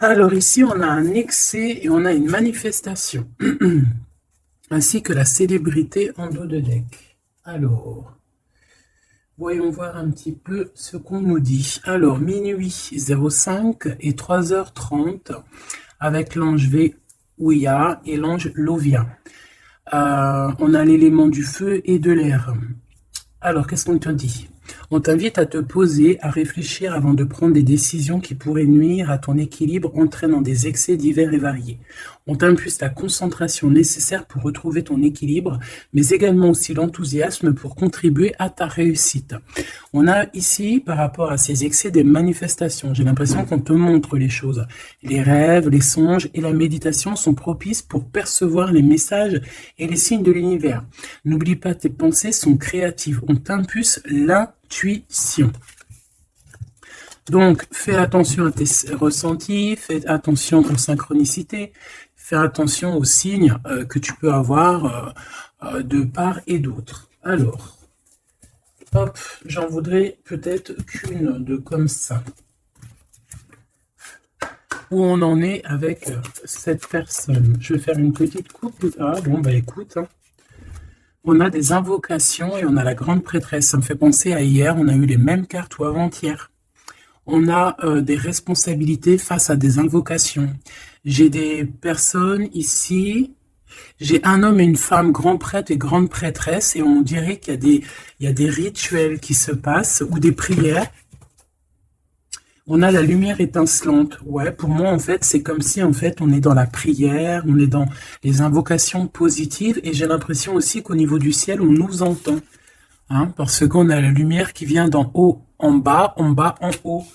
Alors ici, on a un excès et on a une manifestation, ainsi que la célébrité en dos de deck. Alors, voyons voir un petit peu ce qu'on nous dit. Alors, minuit 05 et 3h30 avec l'ange Ouya et l'ange Lovia. On a l'élément du feu et de l'air. Alors, qu'est-ce qu'on te dit? On t'invite à te poser, à réfléchir avant de prendre des décisions qui pourraient nuire à ton équilibre, entraînant des excès divers et variés. On t'impulse la concentration nécessaire pour retrouver ton équilibre, mais également aussi l'enthousiasme pour contribuer à ta réussite. On a ici, par rapport à ces excès, des manifestations. J'ai l'impression qu'on te montre les choses. Les rêves, les songes et la méditation sont propices pour percevoir les messages et les signes de l'univers. N'oublie pas, tes pensées sont créatives. On t'impulse l'intuition. Donc, fais attention à tes ressentis, fais attention aux synchronicités, fais attention aux signes que tu peux avoir de part et d'autre. Alors, hop, j'en voudrais peut-être qu'une de comme ça. Où on en est avec cette personne. Je vais faire une petite coupe. Ah, bon, bah écoute, hein. On a des invocations et on a la grande prêtresse. Ça me fait penser à hier, on a eu les mêmes cartes ou avant-hier. On a des responsabilités face à des invocations. J'ai des personnes ici, j'ai un homme et une femme, grand prêtre et grande prêtresse, et on dirait qu'il y a des rituels qui se passent ou des prières. On a la lumière étincelante. Ouais, pour moi, en fait, c'est comme si, en fait, on est dans la prière, on est dans les invocations positives, et j'ai l'impression aussi qu'au niveau du ciel, on nous entend. Hein, parce qu'on a la lumière qui vient d'en haut en bas, en haut.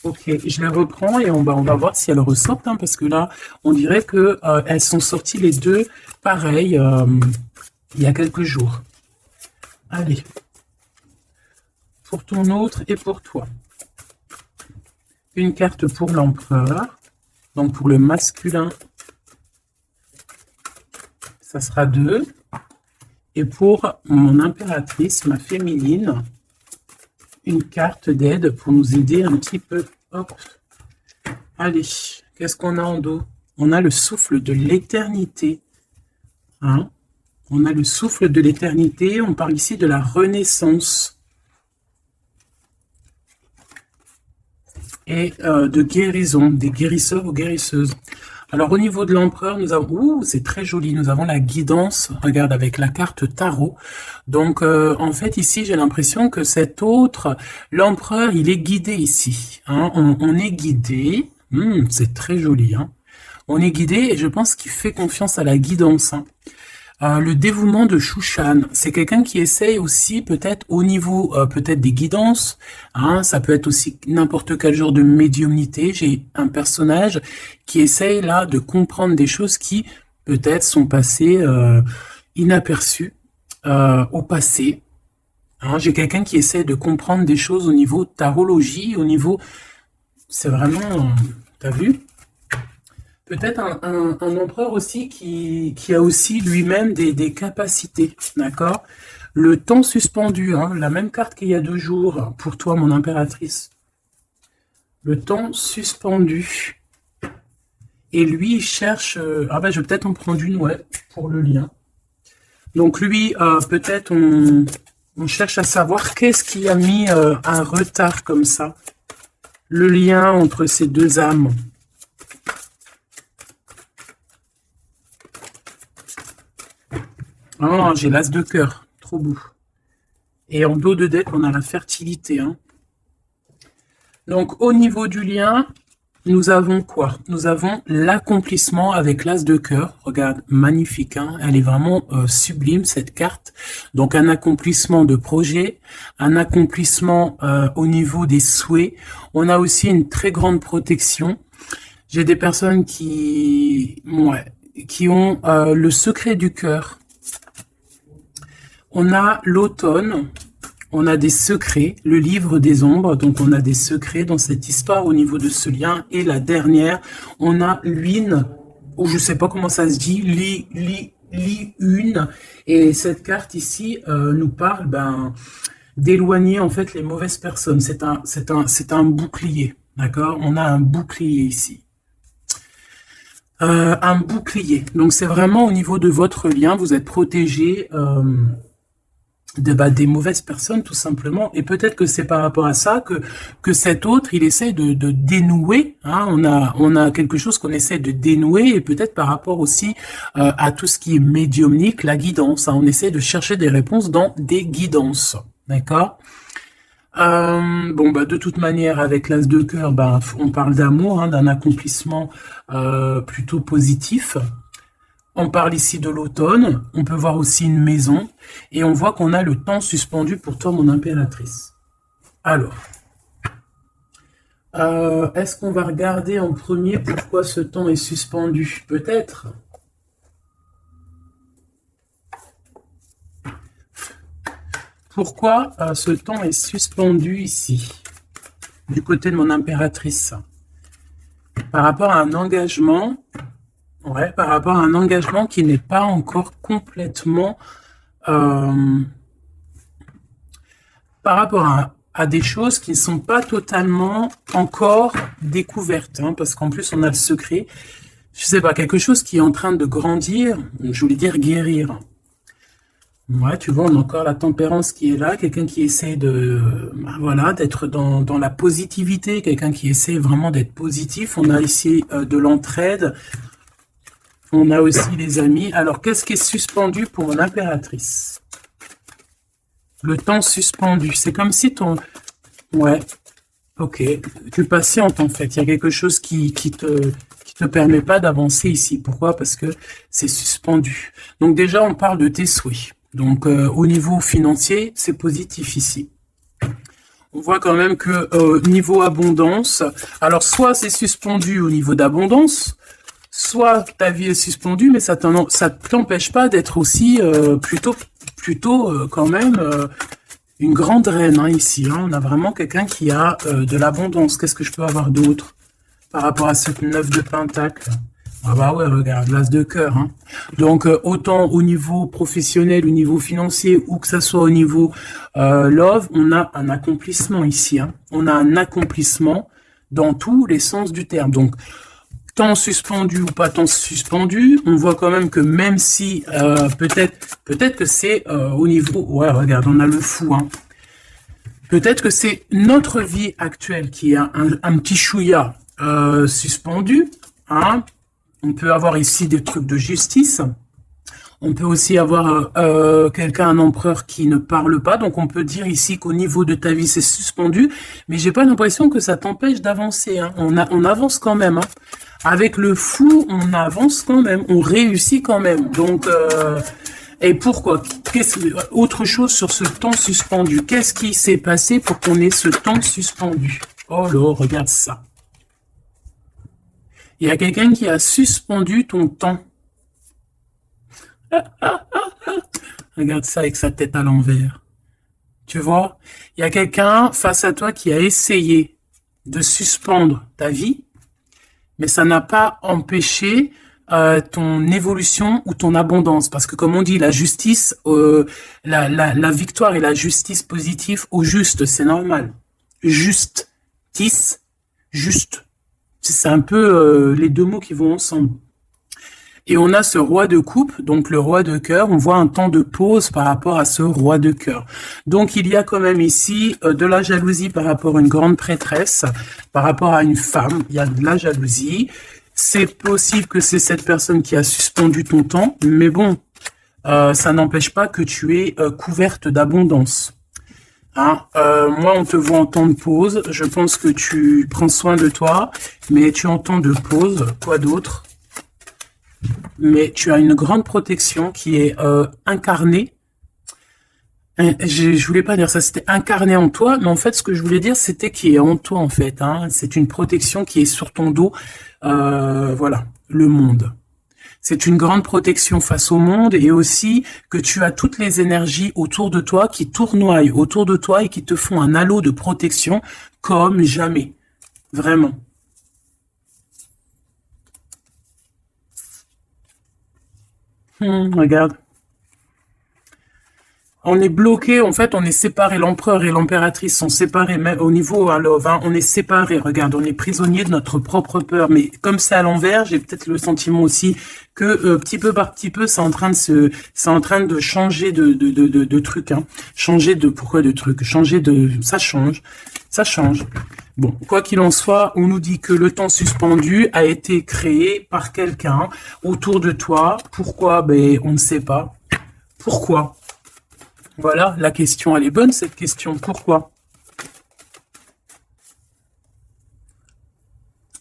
Ok, je les reprends et on va voir si elles ressortent, hein, parce que là, on dirait que elles sont sorties les deux pareilles il y a quelques jours. Allez, pour ton autre et pour toi. Une carte pour l'empereur, donc pour le masculin, ça sera 2. Et pour mon impératrice, ma féminine, une carte d'aide pour nous aider un petit peu. Hop. Allez, qu'est-ce qu'on a en dos? On a le souffle de l'éternité. Hein? On a le souffle de l'éternité. On parle ici de la renaissance. Et de guérison, des guérisseurs ou guérisseuses. Alors au niveau de l'empereur, nous avons, c'est très joli, nous avons la guidance, regarde avec la carte tarot. Donc en fait ici j'ai l'impression que cet autre, l'empereur, il est guidé ici. Hein, on est guidé, c'est très joli. Hein. On est guidé et je pense qu'il fait confiance à la guidance. Hein. Le dévouement de Shushan, c'est quelqu'un qui essaye aussi peut-être au niveau peut-être des guidances, hein, ça peut être aussi n'importe quel genre de médiumnité. J'ai un personnage qui essaye là de comprendre des choses qui peut-être sont passées inaperçues au passé. Hein, j'ai quelqu'un qui essaye de comprendre des choses au niveau tarologie, au niveau... C'est vraiment... T'as vu ? Peut-être un empereur aussi qui a aussi lui-même des capacités, d'accord? Le temps suspendu, hein, la même carte qu'il y a 2 jours, pour toi, mon impératrice. Le temps suspendu. Et lui, il cherche... ah ben, je vais peut-être en prendre une, ouais, pour le lien. Donc lui, peut-être on cherche à savoir qu'est-ce qui a mis un retard comme ça. Le lien entre ces deux âmes. Oh, j'ai l'as de cœur, trop beau. Et en dos de deck, on a la fertilité. Hein. Donc, au niveau du lien, nous avons quoi? Nous avons l'accomplissement avec l'as de cœur. Regarde, magnifique. Hein, elle est vraiment sublime, cette carte. Donc, un accomplissement de projet, un accomplissement au niveau des souhaits. On a aussi une très grande protection. J'ai des personnes qui ont le secret du cœur. On a l'automne, on a des secrets, le livre des ombres, donc on a des secrets dans cette histoire au niveau de ce lien. Et la dernière, on a l'une, ou je sais pas comment ça se dit, une. Et cette carte ici nous parle d'éloigner en fait les mauvaises personnes. C'est un bouclier. D'accord? On a un bouclier ici. Un bouclier. Donc, c'est vraiment au niveau de votre lien, vous êtes protégé des mauvaises personnes, tout simplement. Et peut-être que c'est par rapport à ça que cet autre, il essaie de dénouer. Hein. On a quelque chose qu'on essaie de dénouer, et peut-être par rapport aussi à tout ce qui est médiumnique, la guidance. Hein. On essaie de chercher des réponses dans des guidances. D'accord? Bon, bah, de toute manière, avec l'as de cœur, bah, on parle d'amour, hein, d'un accomplissement plutôt positif. On parle ici de l'automne, on peut voir aussi une maison, et on voit qu'on a le temps suspendu pour toi, mon impératrice. Alors, est-ce qu'on va regarder en premier pourquoi ce temps est suspendu? Peut-être. Pourquoi ce temps est suspendu ici, du côté de mon impératrice? Par rapport à un engagement, ouais, par rapport à un engagement qui n'est pas encore complètement... par rapport à des choses qui ne sont pas totalement encore découvertes, hein, parce qu'en plus on a le secret, je sais pas, quelque chose qui est en train de grandir, je voulais dire guérir. Ouais, tu vois, on a encore la tempérance qui est là, quelqu'un qui essaie de, bah, voilà, d'être dans la positivité, quelqu'un qui essaie vraiment d'être positif. On a ici de l'entraide, on a aussi les amis. Alors, qu'est-ce qui est suspendu pour une impératrice? Le temps suspendu, c'est comme si ton... Ouais, ok, tu patientes en fait. Il y a quelque chose qui te permet pas d'avancer ici. Pourquoi? Parce que c'est suspendu. Donc déjà, on parle de tes souhaits. Donc au niveau financier, c'est positif ici. On voit quand même que niveau abondance, alors soit c'est suspendu au niveau d'abondance, soit ta vie est suspendue, mais ça t'empêche pas d'être aussi plutôt quand même une grande reine hein, ici. Hein. On a vraiment quelqu'un qui a de l'abondance. Qu'est-ce que je peux avoir d'autre par rapport à cette 9 de pentacle? Ah bah ouais, regarde, l'as de cœur. Hein. Donc autant au niveau professionnel, au niveau financier, ou que ça soit au niveau love, on a un accomplissement ici. Hein. On a un accomplissement dans tous les sens du terme. Donc temps suspendu ou pas temps suspendu, on voit quand même que même si peut-être que c'est au niveau... Ouais, regarde, on a le fou. Hein. Peut-être que c'est notre vie actuelle qui a un petit chouïa suspendu. Hein. On peut avoir ici des trucs de justice. On peut aussi avoir quelqu'un, un empereur qui ne parle pas. Donc on peut dire ici qu'au niveau de ta vie, c'est suspendu. Mais j'ai pas l'impression que ça t'empêche d'avancer. Hein. On avance quand même. Hein. Avec le fou, on avance quand même. On réussit quand même. Donc, et pourquoi? Autre chose sur ce temps suspendu. Qu'est-ce qui s'est passé pour qu'on ait ce temps suspendu? Oh là, regarde ça. Il y a quelqu'un qui a suspendu ton temps. Regarde ça avec sa tête à l'envers. Tu vois? Il y a quelqu'un face à toi qui a essayé de suspendre ta vie, mais ça n'a pas empêché ton évolution ou ton abondance. Parce que comme on dit, la justice, la victoire et la justice positive au juste, c'est normal. Justice, juste. C'est un peu les deux mots qui vont ensemble. Et on a ce roi de coupe, donc le roi de cœur. On voit un temps de pause par rapport à ce roi de cœur. Donc il y a quand même ici de la jalousie par rapport à une grande prêtresse, par rapport à une femme. Il y a de la jalousie. C'est possible que c'est cette personne qui a suspendu ton temps, mais bon, ça n'empêche pas que tu es couverte d'abondance. Hein, moi, on te voit en temps de pause. Je pense que tu prends soin de toi, mais tu es en temps de pause. Quoi d'autre? Mais tu as une grande protection qui est incarnée. Je voulais pas dire ça, c'était incarné en toi, mais en fait, ce que je voulais dire, c'était qui est en toi, en fait. Hein. C'est une protection qui est sur ton dos. Voilà, le monde. C'est une grande protection face au monde et aussi que tu as toutes les énergies autour de toi qui tournoient autour de toi et qui te font un halo de protection comme jamais. Vraiment. Regarde. On est bloqué, en fait, on est séparés. L'empereur et l'impératrice sont séparés, même au niveau à Love, hein, on est séparés. Regarde, on est prisonnier de notre propre peur. Mais comme c'est à l'envers, j'ai peut-être le sentiment aussi que petit peu par petit peu, c'est en train de changer de truc, hein. Changer de pourquoi de truc, changer de, ça change. Bon, quoi qu'il en soit, on nous dit que le temps suspendu a été créé par quelqu'un autour de toi. Pourquoi? Ben, on ne sait pas. Pourquoi? Voilà, la question, elle est bonne, cette question. Pourquoi?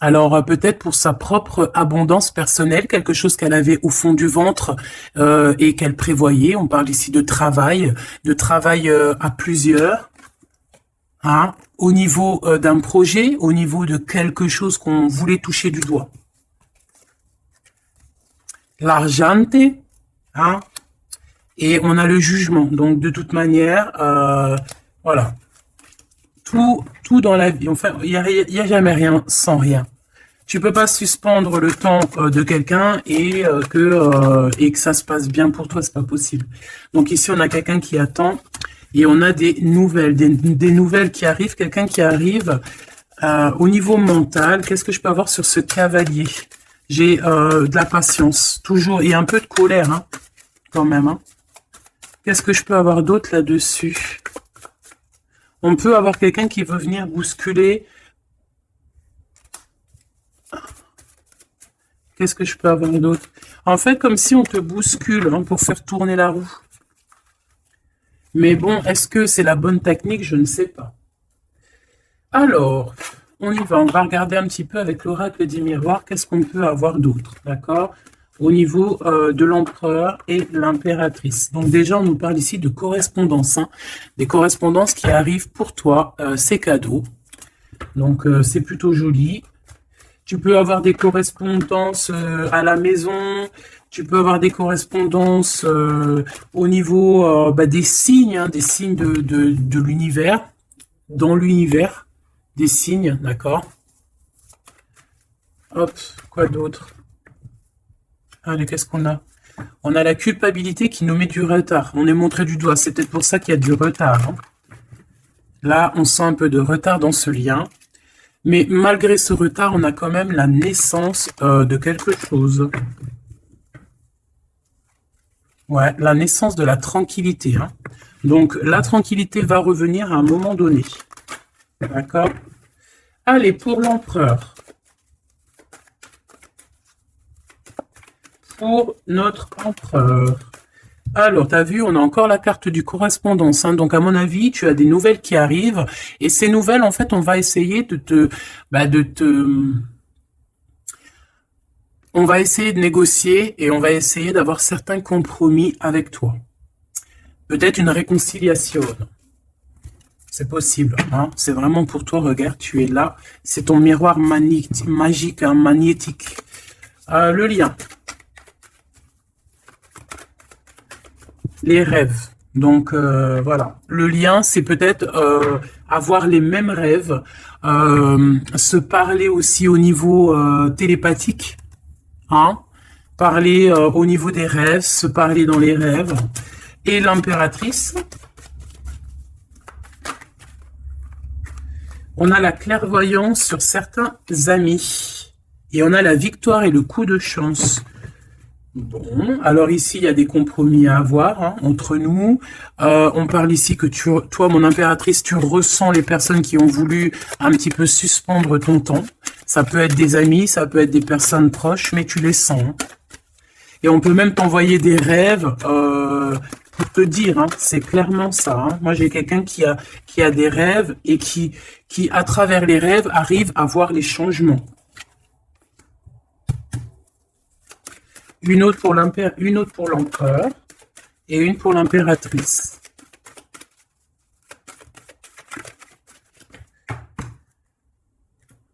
Alors, peut-être pour sa propre abondance personnelle, quelque chose qu'elle avait au fond du ventre et qu'elle prévoyait. On parle ici de travail à plusieurs, hein, au niveau d'un projet, au niveau de quelque chose qu'on voulait toucher du doigt. L'argente, hein, et on a le jugement. Donc, de toute manière, voilà. Tout dans la vie, enfin, il y a jamais rien sans rien. Tu peux pas suspendre le temps de quelqu'un et que ça se passe bien pour toi, c'est pas possible. Donc ici, on a quelqu'un qui attend et on a des nouvelles, des nouvelles qui arrivent, quelqu'un qui arrive au niveau mental. Qu'est-ce que je peux avoir sur ce cavalier? J'ai de la patience, toujours, et un peu de colère, hein, quand même, hein. Qu'est-ce que je peux avoir d'autre là-dessus? On peut avoir quelqu'un qui veut venir bousculer. Qu'est-ce que je peux avoir d'autre? En fait, comme si on te bouscule, hein, pour faire tourner la roue. Mais bon, est-ce que c'est la bonne technique? Je ne sais pas. Alors, on y va. On va regarder un petit peu avec l'oracle des miroirs. Qu'est-ce qu'on peut avoir d'autre? D'accord? Au niveau de l'empereur et l'impératrice. Donc déjà, on nous parle ici de correspondance, hein, des correspondances qui arrivent pour toi, c'est cadeau. Donc c'est plutôt joli. Tu peux avoir des correspondances à la maison, tu peux avoir des correspondances au niveau des signes, hein, des signes de l'univers, dans l'univers, des signes, d'accord? Hop, quoi d'autre? Allez, qu'est-ce qu'on a? On a la culpabilité qui nous met du retard. On est montré du doigt. C'est peut-être pour ça qu'il y a du retard, hein. Là, on sent un peu de retard dans ce lien. Mais malgré ce retard, on a quand même la naissance de quelque chose. Ouais, la naissance de la tranquillité, hein. Donc, la tranquillité va revenir à un moment donné. D'accord? Allez, pour l'empereur. Pour notre empereur. Alors, tu as vu, on a encore la carte du correspondance, hein. Donc, à mon avis, tu as des nouvelles qui arrivent. Et ces nouvelles, en fait, on va essayer on va essayer de négocier et on va essayer d'avoir certains compromis avec toi. Peut-être une réconciliation. C'est possible, hein. C'est vraiment pour toi. Regarde, tu es là. C'est ton miroir magique, hein, magnétique. Le lien. Les rêves. Donc voilà, le lien, c'est peut-être avoir les mêmes rêves, se parler aussi au niveau télépathique, hein, parler au niveau des rêves, se parler dans les rêves. Et l'impératrice, on a la clairvoyance sur certains amis, et on a la victoire et le coup de chance. Bon, alors ici, il y a des compromis à avoir, hein, entre nous. On parle ici que toi, mon impératrice, tu ressens les personnes qui ont voulu un petit peu suspendre ton temps. Ça peut être des amis, ça peut être des personnes proches, mais tu les sens, hein. Et on peut même t'envoyer des rêves pour te dire, hein, c'est clairement ça, hein. Moi, j'ai quelqu'un qui a des rêves et qui, à travers les rêves, arrive à voir les changements. Une autre pour l'empereur et une pour l'impératrice.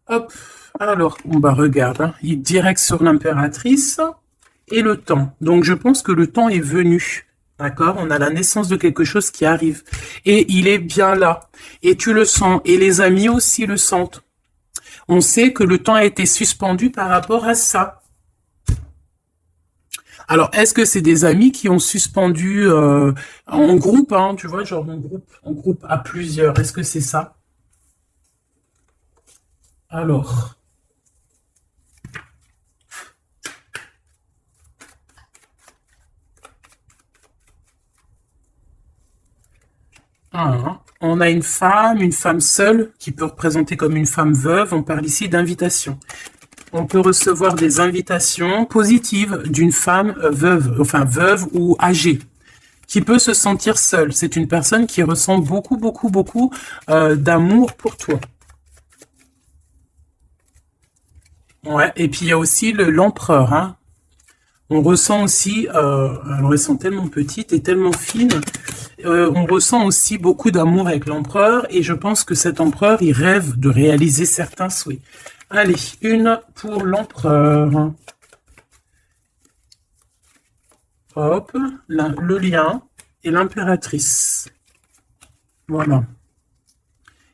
Hop, alors, on va regarder, hein, il est direct sur l'impératrice et le temps. Donc, je pense que le temps est venu. D'accord? On a la naissance de quelque chose qui arrive. Et il est bien là. Et tu le sens. Et les amis aussi le sentent. On sait que le temps a été suspendu par rapport à ça. Alors, est-ce que c'est des amis qui ont suspendu en groupe, hein, tu vois, genre en groupe à plusieurs? Est-ce que c'est ça? Alors, on a une femme seule, qui peut représenter comme une femme veuve. On parle ici d'invitation. On peut recevoir des invitations positives d'une femme veuve, enfin veuve ou âgée, qui peut se sentir seule. C'est une personne qui ressent beaucoup, beaucoup, beaucoup d'amour pour toi. Ouais, et puis il y a aussi l'empereur, hein. On ressent aussi, alors elles sont tellement petites et tellement fines, on ressent aussi beaucoup d'amour avec l'empereur, et je pense que cet empereur, il rêve de réaliser certains souhaits. Allez, une pour l'empereur. Hop, le lien et l'impératrice. Voilà.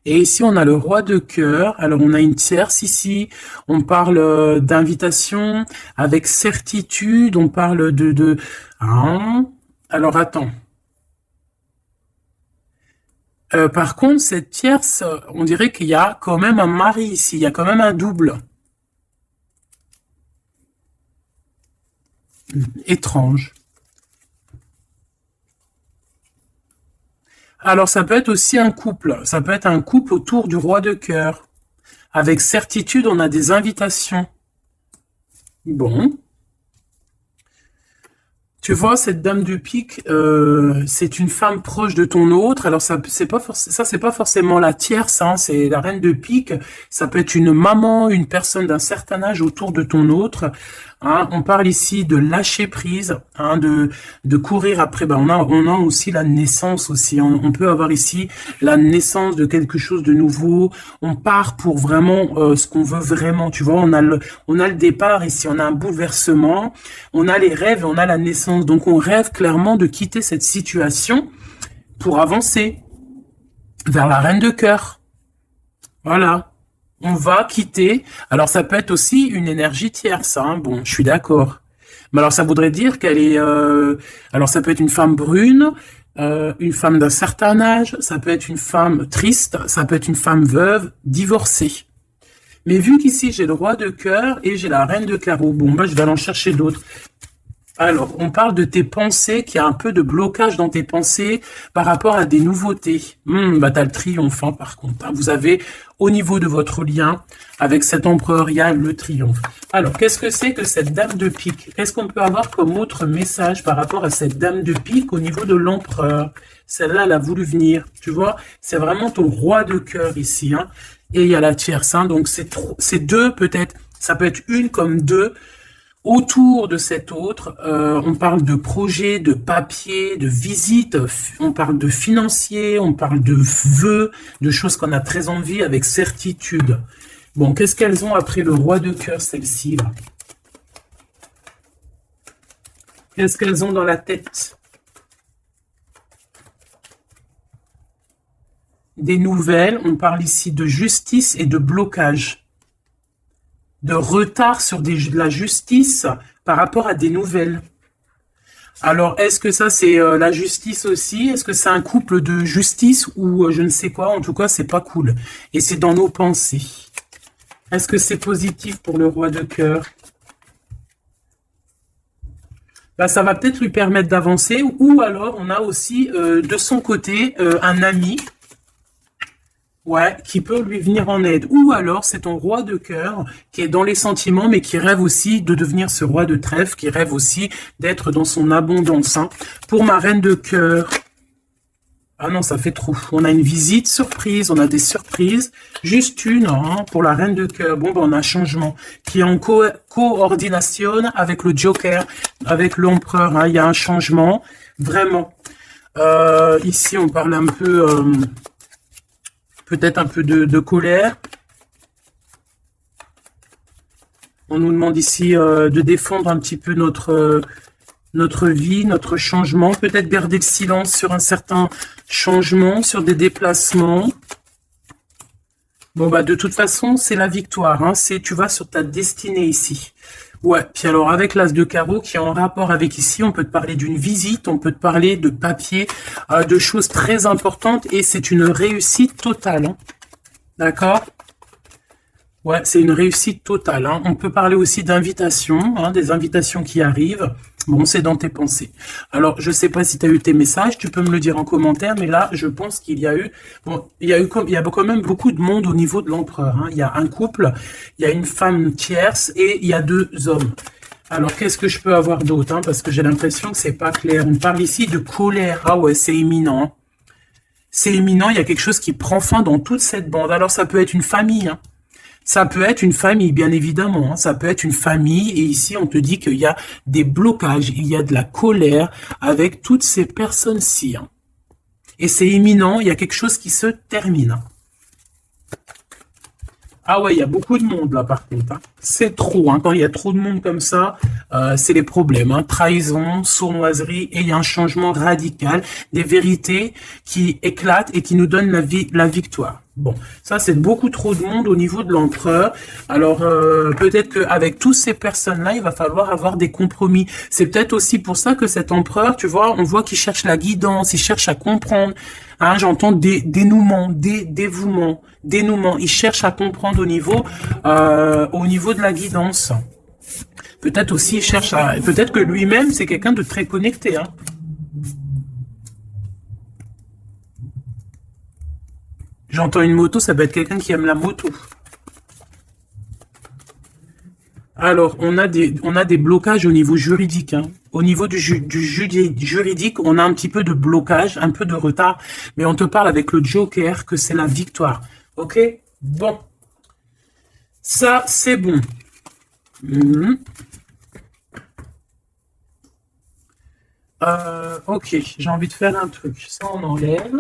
Et ici, on a le roi de cœur. Alors, on a une tierce ici. On parle d'invitation avec certitude. On parle hein. Alors, attends. Par contre, cette tierce, on dirait qu'il y a quand même un mari ici. Il y a quand même un double. Étrange. Alors, ça peut être aussi un couple. Ça peut être un couple autour du roi de cœur. Avec certitude, on a des invitations. Bon. Tu vois, cette dame de pique, c'est une femme proche de ton autre. Alors, ça, c'est pas forcément la tierce, hein, c'est la reine de pique. Ça peut être une maman, une personne d'un certain âge autour de ton autre. Hein, on parle ici de lâcher prise, hein, de courir après. Ben, on a aussi la naissance aussi. On peut avoir ici la naissance de quelque chose de nouveau. On part pour vraiment ce qu'on veut vraiment. Tu vois, on a le départ ici. On a un bouleversement. On a les rêves et on a la naissance. Donc, on rêve clairement de quitter cette situation pour avancer vers la reine de cœur. Voilà. On va quitter. Alors, ça peut être aussi une énergie tierce, hein. Bon, je suis d'accord. Mais alors, ça voudrait dire qu'elle est... alors, ça peut être une femme brune, une femme d'un certain âge, ça peut être une femme triste, ça peut être une femme veuve, divorcée. Mais vu qu'ici, j'ai le roi de cœur et j'ai la reine de carreau, bon, bah, je vais aller en chercher d'autres. Alors, on parle de tes pensées, qu'il y a un peu de blocage dans tes pensées par rapport à des nouveautés. Bah, t'as le triomphe, hein, par contre. Hein. Vous avez, au niveau de votre lien, avec cet empereur, il y a le triomphe. Alors, qu'est-ce que c'est que cette dame de pique? Qu'est-ce qu'on peut avoir comme autre message par rapport à cette dame de pique au niveau de l'empereur? Celle-là, elle a voulu venir. Tu vois, c'est vraiment ton roi de cœur ici. Hein. Et il y a la tierce. Hein, donc, c'est deux peut-être. Ça peut être une comme deux. Autour de cet autre, on parle de projets, de papiers, de visites, on parle de financiers, on parle de vœux, de choses qu'on a très envie avec certitude. Bon, qu'est-ce qu'elles ont après le roi de cœur, celles-ci, là? Qu'est-ce qu'elles ont dans la tête? Des nouvelles, on parle ici de justice et de blocage. De retard sur de la justice par rapport à des nouvelles. Alors, est-ce que ça, c'est la justice aussi? Est-ce que c'est un couple de justice ou je ne sais quoi? En tout cas, c'est pas cool. Et c'est dans nos pensées. Est-ce que c'est positif pour le roi de cœur? Bah, ça va peut-être lui permettre d'avancer. Ou alors, on a aussi de son côté un ami. Ouais, qui peut lui venir en aide. Ou alors, c'est ton roi de cœur qui est dans les sentiments, mais qui rêve aussi de devenir ce roi de trèfle, qui rêve aussi d'être dans son abondance. Hein. Pour ma reine de cœur, ah non, ça fait trop. On a une visite surprise, on a des surprises. Juste une, hein, pour la reine de cœur. Bon, ben, on a un changement qui est en coordination avec le Joker, avec l'empereur. Hein. Il y a un changement, vraiment. Ici, on parle un peu... peut-être un peu de colère. On nous demande ici de défendre un petit peu notre vie, notre changement. Peut-être garder le silence sur un certain changement, sur des déplacements. Bon, bah, de toute façon, c'est la victoire, hein. C'est, tu vas sur ta destinée ici. Ouais. Puis alors, avec l'as de carreau qui est en rapport avec ici, on peut te parler d'une visite, on peut te parler de papier, de choses très importantes et c'est une réussite totale, hein. D'accord? Ouais, c'est une réussite totale, hein. On peut parler aussi d'invitations, hein, des invitations qui arrivent. Bon, c'est dans tes pensées. Alors, je sais pas si tu as eu tes messages, tu peux me le dire en commentaire, mais là, je pense qu'il y a eu, bon, il y a quand même beaucoup de monde au niveau de l'empereur, hein. Il y a un couple, il y a une femme tierce et il y a 2 hommes. Alors, qu'est-ce que je peux avoir d'autre, hein, parce que j'ai l'impression que c'est pas clair. On parle ici de colère. Ah ouais, c'est imminent, hein. C'est imminent, il y a quelque chose qui prend fin dans toute cette bande. Alors, ça peut être une famille, hein. Ça peut être une famille, bien évidemment, hein. Ça peut être une famille, et ici, on te dit qu'il y a des blocages, il y a de la colère avec toutes ces personnes-ci, hein. Et c'est imminent, il y a quelque chose qui se termine, hein. Ah ouais, il y a beaucoup de monde là par contre, hein. C'est trop, hein. Quand il y a trop de monde comme ça, c'est les problèmes, hein. Trahison, sournoiserie, et il y a un changement radical, des vérités qui éclatent et qui nous donnent la victoire. Bon, ça c'est beaucoup trop de monde au niveau de l'empereur. Alors peut-être qu'avec toutes ces personnes-là, il va falloir avoir des compromis. C'est peut-être aussi pour ça que cet empereur, tu vois, on voit qu'il cherche la guidance, il cherche à comprendre. Hein, j'entends dénouement, dévouement, dénouement. Il cherche à comprendre au niveau de la guidance. Peut-être aussi il cherche à, peut-être que lui-même c'est quelqu'un de très connecté, hein. J'entends une moto, ça peut être quelqu'un qui aime la moto. Alors, on a des blocages au niveau juridique, hein. Au niveau du juridique, on a un petit peu de blocage, un peu de retard, mais on te parle avec le Joker que c'est la victoire. Ok? Bon. Ça, c'est bon. Ok, j'ai envie de faire un truc. Ça, on enlève.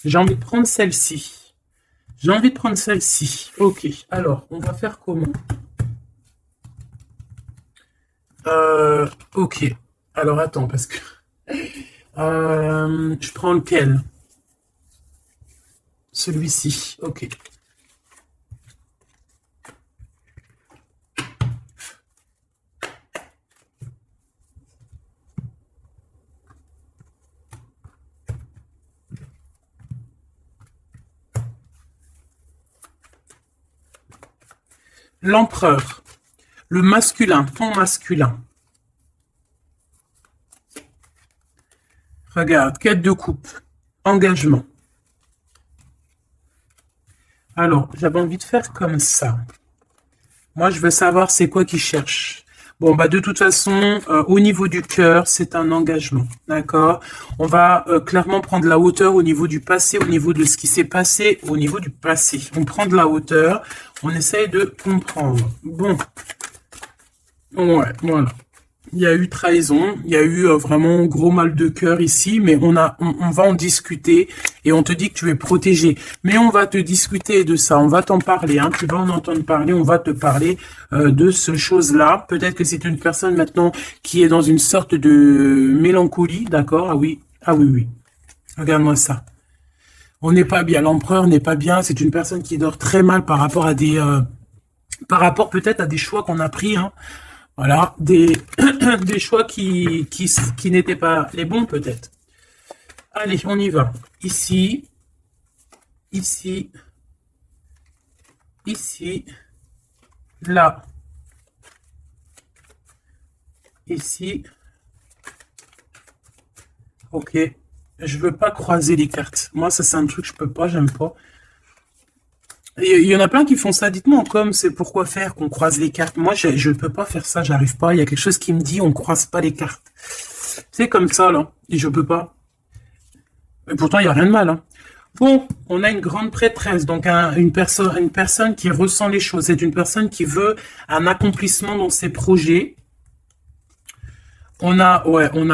J'ai envie de prendre celle-ci. J'ai envie de prendre celle-ci. Ok, alors, on va faire comment? Ok. Alors, attends, parce que... je prends lequel? Celui-ci. Ok. L'empereur. Le masculin, ton masculin. Regarde, quête de coupe. Engagement. Alors, j'avais envie de faire comme ça. Moi, je veux savoir c'est quoi qu'il cherche. Bon, bah de toute façon, au niveau du cœur, c'est un engagement, d'accord? On va clairement prendre la hauteur au niveau du passé, au niveau de ce qui s'est passé, au niveau du passé. On prend de la hauteur, on essaye de comprendre. Bon, ouais, voilà. Il y a eu trahison, il y a eu vraiment gros mal de cœur ici, mais on va en discuter et on te dit que tu es protégé. Mais on va te discuter de ça, on va t'en parler, hein, tu vas en entendre parler, on va te parler de ce chose-là. Peut-être que c'est une personne maintenant qui est dans une sorte de mélancolie, d'accord? Ah oui, oui. Regarde-moi ça. On n'est pas bien, l'empereur n'est pas bien, c'est une personne qui dort très mal par rapport à par rapport peut-être à des choix qu'on a pris, hein. Voilà, des choix qui n'étaient pas les bons peut-être. Allez, on y va. Ici, ici, ici, là, ici. Ok, je veux pas croiser les cartes. Moi, ça c'est un truc que je peux pas, j'aime pas. Il y en a plein qui font ça. Dites-moi comme c'est pourquoi faire qu'on croise les cartes. Moi, je ne peux pas faire ça, j'arrive pas. Il y a quelque chose qui me dit on croise pas les cartes. C'est comme ça, là. Et je peux pas. Et pourtant, il n'y a rien de mal, hein. Bon, on a une grande prêtresse, donc une personne qui ressent les choses. C'est une personne qui veut un accomplissement dans ses projets. On a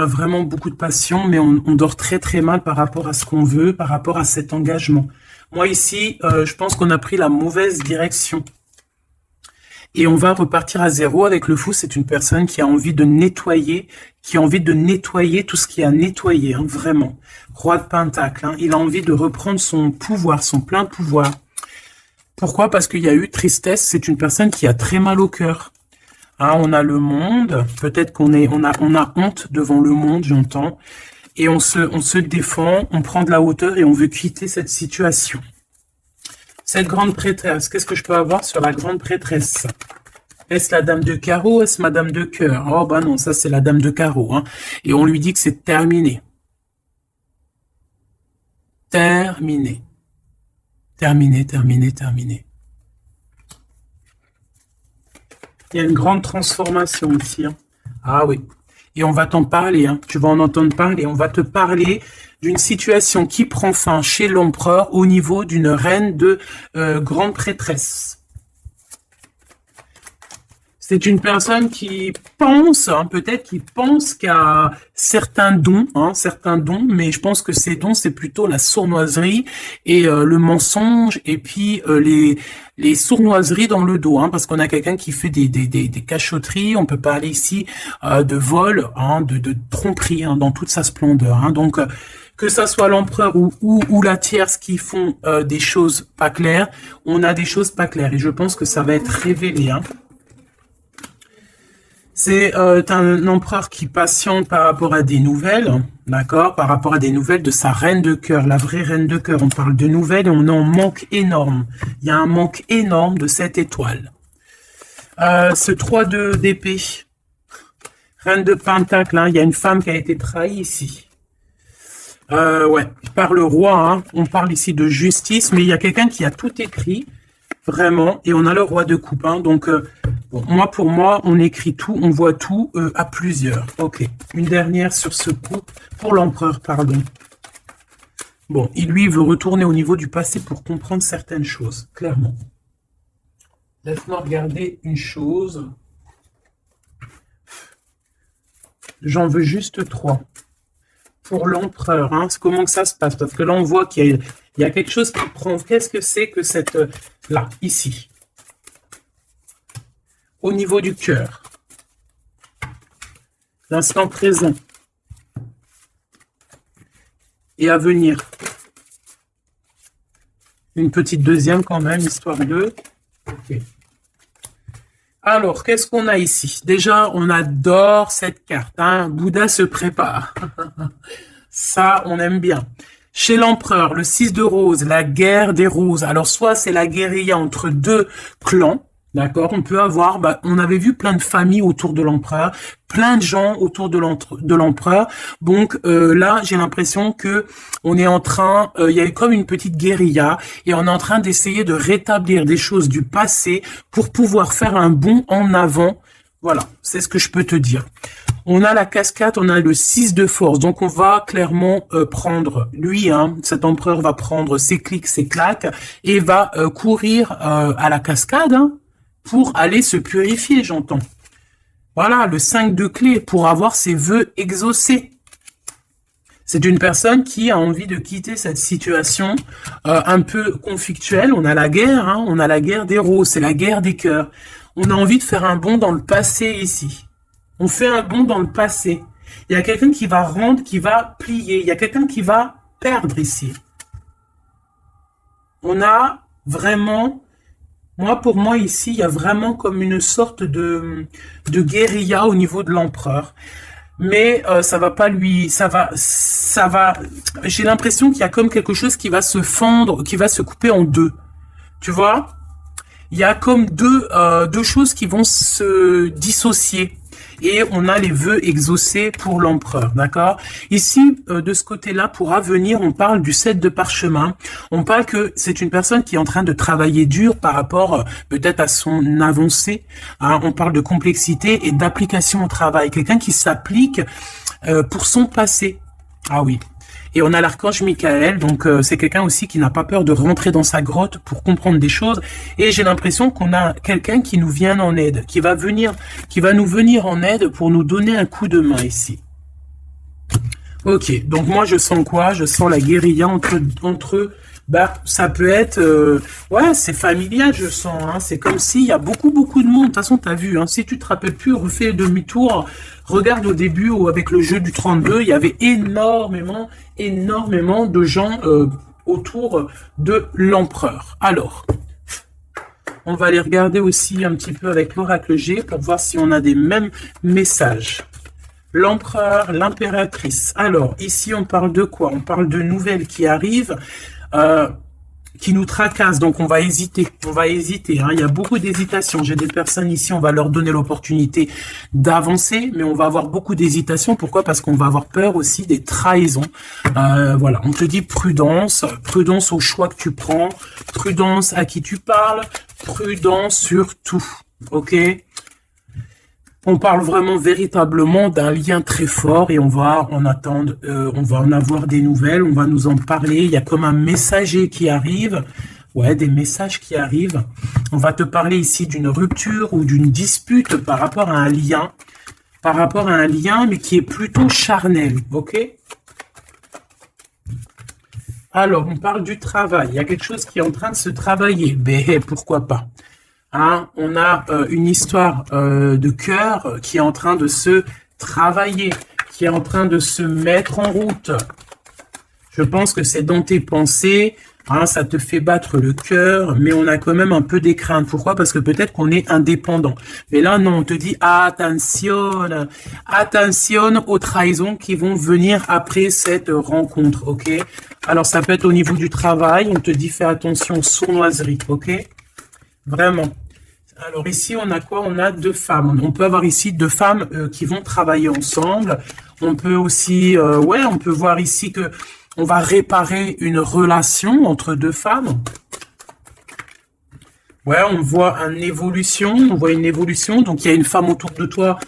vraiment beaucoup de passion, mais on dort très très mal par rapport à ce qu'on veut, par rapport à cet engagement. Moi ici, je pense qu'on a pris la mauvaise direction. Et on va repartir à zéro avec le fou. C'est une personne qui a envie de nettoyer, tout ce qui a nettoyé, hein, vraiment. Roi de Pentacle, hein, il a envie de reprendre son pouvoir, son plein pouvoir. Pourquoi? Parce qu'il y a eu tristesse. C'est une personne qui a très mal au cœur. Hein, on a le monde. Peut-être on a honte devant le monde, j'entends. Et on se défend, on prend de la hauteur et on veut quitter cette situation. Cette grande prêtresse, qu'est-ce que je peux avoir sur la grande prêtresse? Est-ce la dame de carreau? Est-ce madame de cœur? Oh bah non, ça c'est la dame de carreau. Hein. Et on lui dit que c'est terminé. Terminé. Terminé, terminé, terminé. Il y a une grande transformation ici. Hein. Ah oui. Et on va t'en parler. Hein. Tu vas en entendre parler. On va te parler d'une situation qui prend fin chez l'empereur au niveau d'une reine de grande prêtresse. C'est une personne qui pense, hein, peut-être qui pense qu'à certains dons, mais je pense que ces dons, c'est plutôt la sournoiserie et le mensonge, et puis les sournoiseries dans le dos, hein, parce qu'on a quelqu'un qui fait des cachotteries, on peut parler ici de vol, hein, de tromperie, hein, dans toute sa splendeur. Hein, donc, que ça soit l'empereur ou la tierce qui font des choses pas claires, on a des choses pas claires, et je pense que ça va être révélé, hein. C'est un empereur qui patiente par rapport à des nouvelles, d'accord, par rapport à des nouvelles de sa reine de cœur, la vraie reine de cœur. On parle de nouvelles et on en manque énorme. Il y a un manque énorme de cette étoile. Ce 3 d'épée, reine de pentacle, hein, il y a une femme qui a été trahie ici. Ouais, par le roi, hein, on parle ici de justice, mais il y a quelqu'un qui a tout écrit. Vraiment, et on a le roi de coupe, hein, donc bon, pour moi, on écrit tout, on voit tout à plusieurs. Ok, une dernière sur ce coup, pour l'empereur, pardon. Bon, lui, veut retourner au niveau du passé pour comprendre certaines choses, clairement. Laisse-moi regarder une chose. J'en veux juste 3. Pour l'empereur, hein, comment que ça se passe? Parce que là, on voit qu'il y a quelque chose qui prend. Qu'est-ce que c'est que cette... Là, ici. Au niveau du cœur. L'instant présent. Et à venir. Une petite deuxième quand même, histoire de... Ok. Alors, qu'est-ce qu'on a ici? Déjà, on adore cette carte. Hein. Bouddha se prépare. Ça, on aime bien. Chez l'empereur, le 6 de rose, la guerre des roses. Alors, soit c'est la guérilla entre deux clans. D'accord, on peut avoir, on avait vu plein de familles autour de l'empereur, plein de gens autour de l'empereur. Donc là, j'ai l'impression que on est en train, il y a comme une petite guérilla et on est en train d'essayer de rétablir des choses du passé pour pouvoir faire un bond en avant. Voilà, c'est ce que je peux te dire. On a la cascade, on a le 6 de force. Donc, on va clairement prendre, lui, hein, cet empereur va prendre ses clics, ses claques et va courir à la cascade, hein, pour aller se purifier, j'entends. Voilà, le 5 de clé pour avoir ses vœux exaucés. C'est une personne qui a envie de quitter cette situation un peu conflictuelle. On a la guerre, hein, on a la guerre des roses, c'est la guerre des cœurs. On a envie de faire un bond dans le passé ici. On fait un bond dans le passé. Il y a quelqu'un qui va rendre, qui va plier. Il y a quelqu'un qui va perdre ici. On a vraiment... Pour moi, ici, il y a vraiment comme une sorte de guérilla au niveau de l'empereur. Mais ça va pas lui... Ça va... J'ai l'impression qu'il y a comme quelque chose qui va se fendre, qui va se couper en deux. Tu vois? Il y a comme deux choses qui vont se dissocier. Et on a les vœux exaucés pour l'empereur, d'accord? Ici, de ce côté-là, pour avenir, on parle du 7 de parchemin. On parle que c'est une personne qui est en train de travailler dur par rapport peut-être à son avancée. Hein? On parle de complexité et d'application au travail. Quelqu'un qui s'applique pour son passé. Ah oui. Et on a l'archange Michael, donc c'est quelqu'un aussi qui n'a pas peur de rentrer dans sa grotte pour comprendre des choses. Et j'ai l'impression qu'on a quelqu'un qui nous vient en aide, qui va nous venir en aide pour nous donner un coup de main ici. Ok, donc moi je sens quoi? Je sens la guérilla entre eux. Ça peut être... ouais, c'est familial, je sens. Hein. C'est comme s'il y a beaucoup de monde. De toute façon, tu as vu, hein, si tu te rappelles plus, refais demi-tour. Regarde au début, avec le jeu du 32, il y avait énormément de gens autour de l'empereur. Alors, On va aller regarder aussi un petit peu avec l'oracle G pour voir si on a des mêmes messages. L'empereur, l'impératrice. Alors, ici, on parle de quoi? On parle de nouvelles qui arrivent, qui nous tracassent. Donc, on va hésiter. On va hésiter. Hein. Il y a beaucoup d'hésitation. J'ai des personnes ici, on va leur donner l'opportunité d'avancer, mais on va avoir beaucoup d'hésitation. Pourquoi? Parce qu'on va avoir peur aussi des trahisons. Voilà, on te dit prudence. Prudence au choix que tu prends. Prudence à qui tu parles. Prudence sur tout. Ok? On parle vraiment véritablement d'un lien très fort et on va en attendre, on va en avoir des nouvelles, on va nous en parler. Il y a comme un messager qui arrive, ouais, des messages qui arrivent. On va te parler ici d'une rupture ou d'une dispute par rapport à un lien, mais qui est plutôt charnel, ok? Alors, on parle du travail. Il y a quelque chose qui est en train de se travailler, mais pourquoi pas? Hein, on a une histoire de cœur qui est en train de se travailler, qui est en train de se mettre en route. Je pense que c'est dans tes pensées, hein, ça te fait battre le cœur, mais on a quand même un peu des craintes. Pourquoi? Parce que peut-être qu'on est indépendant. Mais là, non, on te dit attention, attention aux trahisons qui vont venir après cette rencontre, ok? Alors, ça peut être au niveau du travail, on te dit fais attention aux sournoiseries, ok? Vraiment. Alors ici, on a quoi? On a deux femmes. On peut avoir ici deux femmes qui vont travailler ensemble. On peut aussi, ouais, on peut voir ici que on va réparer une relation entre deux femmes. Ouais, on voit une évolution. Donc il y a une femme autour de toi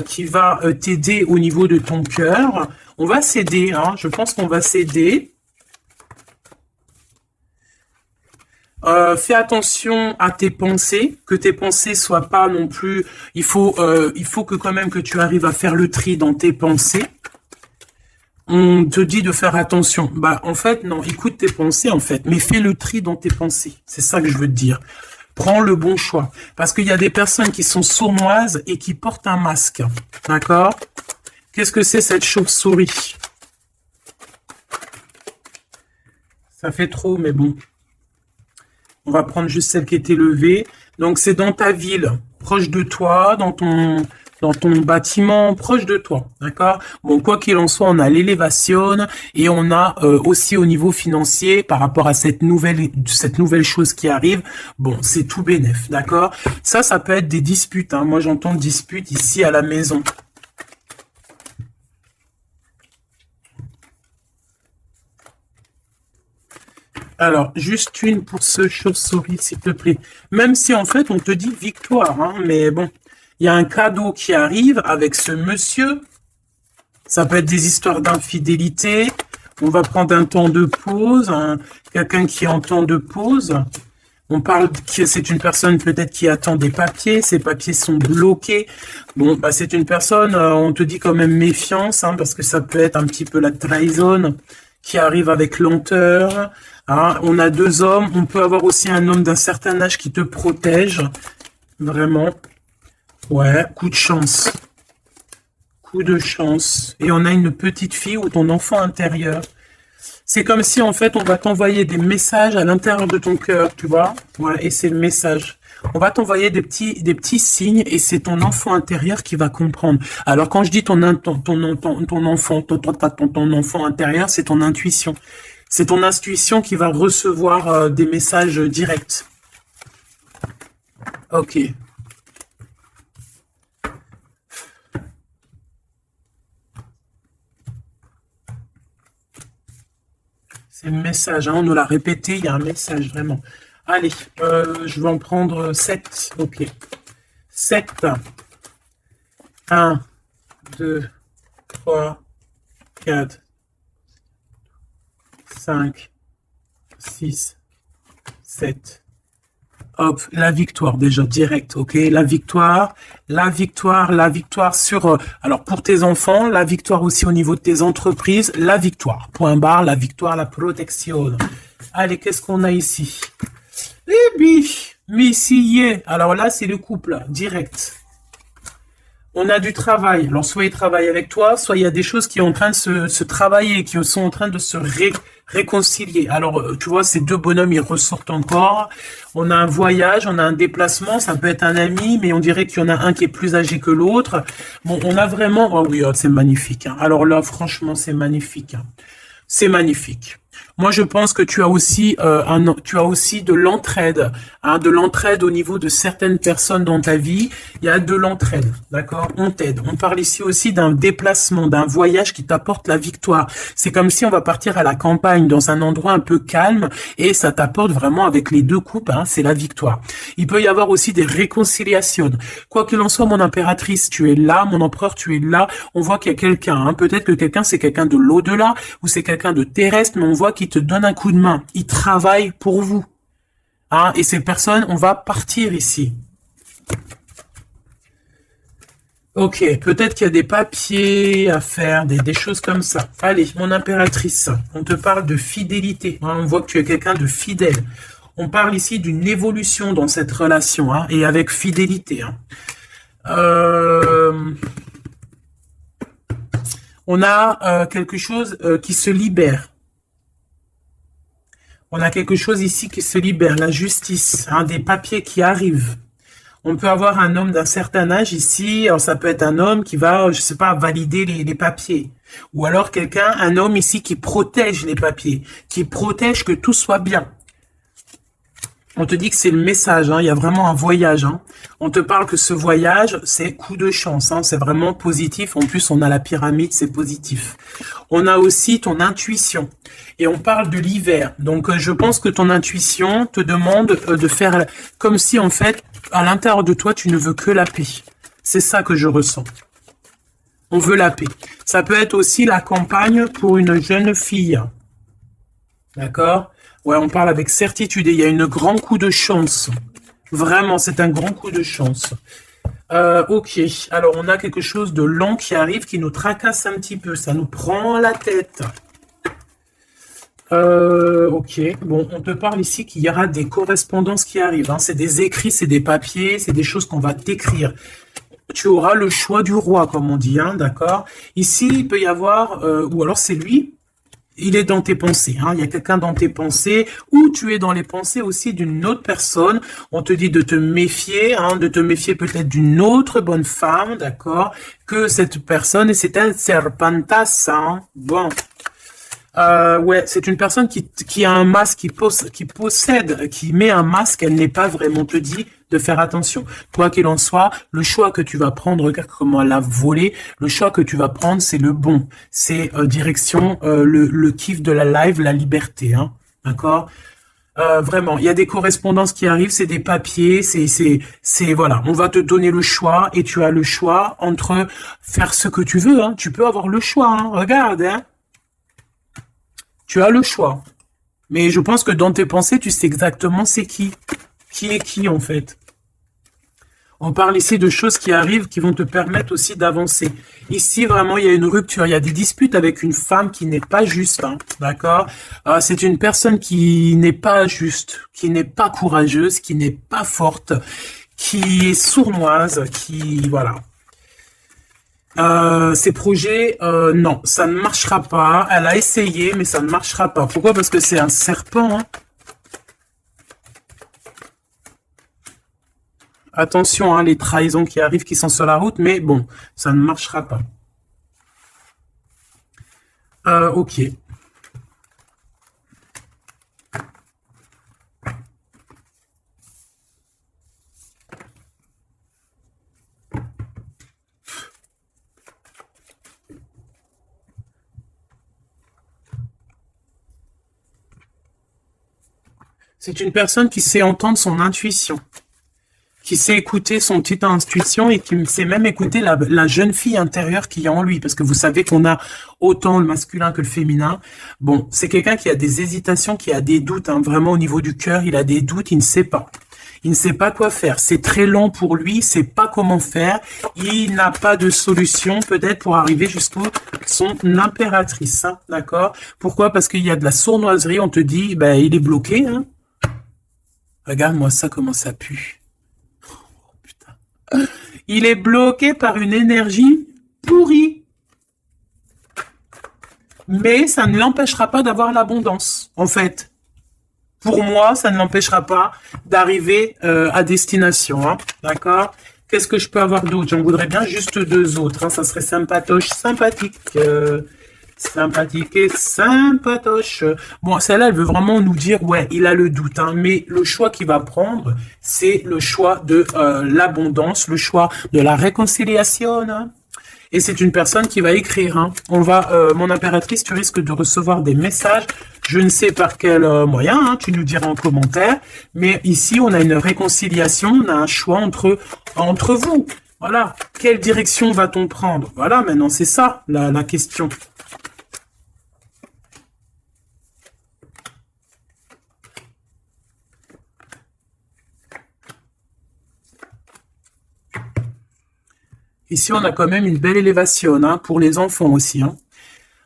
qui va t'aider au niveau de ton cœur. On va s'aider, hein. Je pense qu'on va s'aider. Fais attention à tes pensées, que tes pensées soient pas non plus. Il faut que quand même que tu arrives à faire le tri dans tes pensées. On te dit de faire attention. Bah en fait non, écoute tes pensées en fait, mais fais le tri dans tes pensées. C'est ça que je veux te dire. Prends le bon choix, parce qu'il y a des personnes qui sont sournoises et qui portent un masque. D'accord? Qu'est-ce que c'est cette chauve-souris? Ça fait trop, mais bon. On va prendre juste celle qui est élevée. Donc, c'est dans ta ville, proche de toi, dans ton bâtiment, proche de toi. D'accord? Bon, quoi qu'il en soit, on a l'élévation et on a aussi au niveau financier, par rapport à cette nouvelle chose qui arrive, bon, c'est tout bénef. D'accord? Ça peut être des disputes. Hein. Moi, j'entends disputes ici à la maison. Alors, juste une pour ce chauve-souris, s'il te plaît. Même si, en fait, on te dit victoire, hein, mais bon, il y a un cadeau qui arrive avec ce monsieur. Ça peut être des histoires d'infidélité. On va prendre un temps de pause, hein, quelqu'un qui est en temps de pause. On parle que c'est une personne peut-être qui attend des papiers. Ces papiers sont bloqués. Bon, bah, c'est une personne, on te dit quand même méfiance, hein, parce que ça peut être un petit peu la trahison qui arrive avec lenteur. Hein, on a deux hommes, on peut avoir aussi un homme d'un certain âge qui te protège, vraiment. Ouais, coup de chance. Coup de chance. Et on a une petite fille ou ton enfant intérieur. C'est comme si, en fait, on va t'envoyer des messages à l'intérieur de ton cœur, tu vois. Ouais, et c'est le message. On va t'envoyer des petits signes et c'est ton enfant intérieur qui va comprendre. Alors, quand je dis ton enfant intérieur, c'est ton intuition. C'est ton intuition qui va recevoir des messages directs. Ok. C'est le message, hein, on nous l'a répété, il y a un message vraiment. Allez, je vais en prendre 7. Ok. 7. 1, 2, 3, 4. 5, 6, 7. Hop, la victoire déjà, direct, ok? La victoire sur... alors, pour tes enfants, la victoire aussi au niveau de tes entreprises, la victoire. Point barre, la victoire, la protection. Allez, qu'est-ce qu'on a ici? Eh bien, Messier. Alors là, c'est le couple, direct. On a du travail. Alors, soit il travaille avec toi, soit il y a des choses qui sont en train de se travailler, qui sont en train de se réconcilier. Alors, tu vois, ces deux bonhommes, ils ressortent encore. On a un voyage, on a un déplacement, ça peut être un ami, mais on dirait qu'il y en a un qui est plus âgé que l'autre. Bon, on a vraiment... Oh oui, oh, c'est magnifique, hein. Alors là, franchement, c'est magnifique, hein. C'est magnifique. Moi, je pense que tu as aussi de l'entraide, hein, de l'entraide au niveau de certaines personnes dans ta vie. Il y a de l'entraide, d'accord? On t'aide. On parle ici aussi d'un déplacement, d'un voyage qui t'apporte la victoire. C'est comme si on va partir à la campagne, dans un endroit un peu calme, et ça t'apporte vraiment avec les deux coupes, hein, c'est la victoire. Il peut y avoir aussi des réconciliations. Quoi qu'il en soit, mon impératrice, tu es là, mon empereur, tu es là. On voit qu'il y a quelqu'un, hein. Peut-être que quelqu'un, c'est quelqu'un de l'au-delà, ou c'est quelqu'un de terrestre, mais on voit qu'il te donne un coup de main. Il travaille pour vous. Hein, et ces personnes, on va partir ici. Ok, peut-être qu'il y a des papiers à faire, des choses comme ça. Allez, mon impératrice, on te parle de fidélité. Hein, on voit que tu es quelqu'un de fidèle. On parle ici d'une évolution dans cette relation, hein, et avec fidélité. Hein. On a quelque chose qui se libère. On a quelque chose ici qui se libère, la justice, hein, des papiers qui arrivent. On peut avoir un homme d'un certain âge ici, alors ça peut être un homme qui va, je sais pas, valider les papiers. Ou alors quelqu'un, un homme ici qui protège les papiers, qui protège que tout soit bien. On te dit que c'est le message, hein, il y a vraiment un voyage. Hein. On te parle que ce voyage, c'est coup de chance, hein, c'est vraiment positif. En plus, on a la pyramide, c'est positif. On a aussi ton intuition. Et on parle de l'hiver. Donc, je pense que ton intuition te demande de faire comme si, en fait, à l'intérieur de toi, tu ne veux que la paix. C'est ça que je ressens. On veut la paix. Ça peut être aussi la campagne pour une jeune fille. D'accord ? Ouais, on parle avec certitude et il y a un grand coup de chance. Vraiment, c'est un grand coup de chance. Ok, alors on a quelque chose de lent qui arrive, qui nous tracasse un petit peu. Ça nous prend la tête. Ok, bon, on te parle ici qu'il y aura des correspondances qui arrivent. Hein. C'est des écrits, c'est des papiers, c'est des choses qu'on va t'écrire. Tu auras le choix du roi, comme on dit, hein, d'accord? Ici, il peut y avoir, ou alors c'est lui, il est dans tes pensées, hein. Il y a quelqu'un dans tes pensées, ou tu es dans les pensées aussi d'une autre personne. On te dit de te méfier, hein, de te méfier peut-être d'une autre bonne femme, d'accord, que cette personne, et c'est un serpentas, hein. Bon. Ouais, c'est une personne qui a un masque, qui met un masque, elle n'est pas vraiment, te dit de faire attention. Quoi qu'il en soit, le choix que tu vas prendre, regarde comment elle a volé, le choix que tu vas prendre, c'est le bon. C'est direction le kiff de la live, la liberté, hein, d'accord. Vraiment, il y a des correspondances qui arrivent, c'est des papiers, voilà, on va te donner le choix et tu as le choix entre faire ce que tu veux, hein. Tu peux avoir le choix, hein. Regarde, hein. Tu as le choix. Mais je pense que dans tes pensées, tu sais exactement c'est qui. Qui est qui, en fait. On parle ici de choses qui arrivent, qui vont te permettre aussi d'avancer. Ici, vraiment, il y a une rupture. Il y a des disputes avec une femme qui n'est pas juste. Hein, d'accord. C'est une personne qui n'est pas juste, qui n'est pas courageuse, qui n'est pas forte, qui est sournoise, qui... Voilà. Ces projets, non, ça ne marchera pas. Elle a essayé, mais ça ne marchera pas. Pourquoi? Parce que c'est un serpent. Hein. Attention, hein, les trahisons qui arrivent, qui sont sur la route, mais bon, ça ne marchera pas. Ok. C'est une personne qui sait entendre son intuition, qui sait écouter son petite intuition et qui sait même écouter la jeune fille intérieure qui est en lui. Parce que vous savez qu'on a autant le masculin que le féminin. Bon, c'est quelqu'un qui a des hésitations, qui a des doutes. Hein, vraiment au niveau du cœur, il a des doutes, il ne sait pas. Il ne sait pas quoi faire. C'est très lent pour lui, il ne sait pas comment faire. Il n'a pas de solution peut-être pour arriver jusqu'au son impératrice. Hein, d'accord? Pourquoi? Parce qu'il y a de la sournoiserie. On te dit, ben, il est bloqué. Hein. Regarde-moi ça, comment ça pue. Oh, putain. Il est bloqué par une énergie pourrie. mais ça ne l'empêchera pas d'avoir l'abondance, en fait. Pour moi, ça ne l'empêchera pas d'arriver à destination, hein, d'accord? Qu'est-ce que je peux avoir d'autre? J'en voudrais bien juste deux autres, hein, ça serait sympatoche, sympathique, sympathique et sympatoche. Bon, celle-là, elle veut vraiment nous dire, ouais, il a le doute, hein, mais le choix qu'il va prendre, c'est le choix de l'abondance, le choix de la réconciliation, hein. Et c'est une personne qui va écrire, hein. On va, mon impératrice, tu risques de recevoir des messages, je ne sais par quel moyen, hein, tu nous diras en commentaire, mais ici, on a une réconciliation, on a un choix entre vous. Voilà. Quelle direction va-t-on prendre? Voilà, maintenant, c'est ça, la question. Ici, on a quand même une belle élévation, hein, pour les enfants aussi, hein.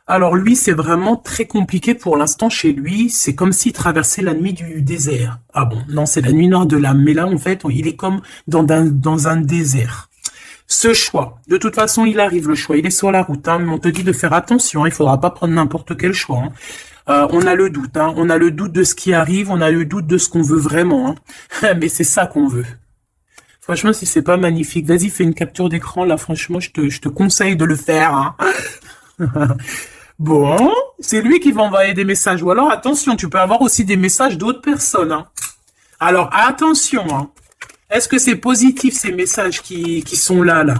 Alors lui, c'est vraiment très compliqué pour l'instant chez lui. C'est comme s'il traversait la nuit du désert. Ah bon, non, c'est la nuit noire de l'âme. Mais là, en fait, il est comme dans un désert. Ce choix, de toute façon, il arrive le choix. Il est sur la route, hein, mais on te dit de faire attention. Il faudra pas prendre n'importe quel choix, hein. On a le doute, hein, on a le doute de ce qui arrive, on a le doute de ce qu'on veut vraiment, hein. Mais c'est ça qu'on veut. Franchement, si c'est pas magnifique, vas-y, fais une capture d'écran, là, franchement, je te conseille de le faire, hein. Bon, c'est lui qui va envoyer des messages. Ou alors, attention, tu peux avoir aussi des messages d'autres personnes, hein. Alors, attention, hein. Est-ce que c'est positif, ces messages qui sont là, là?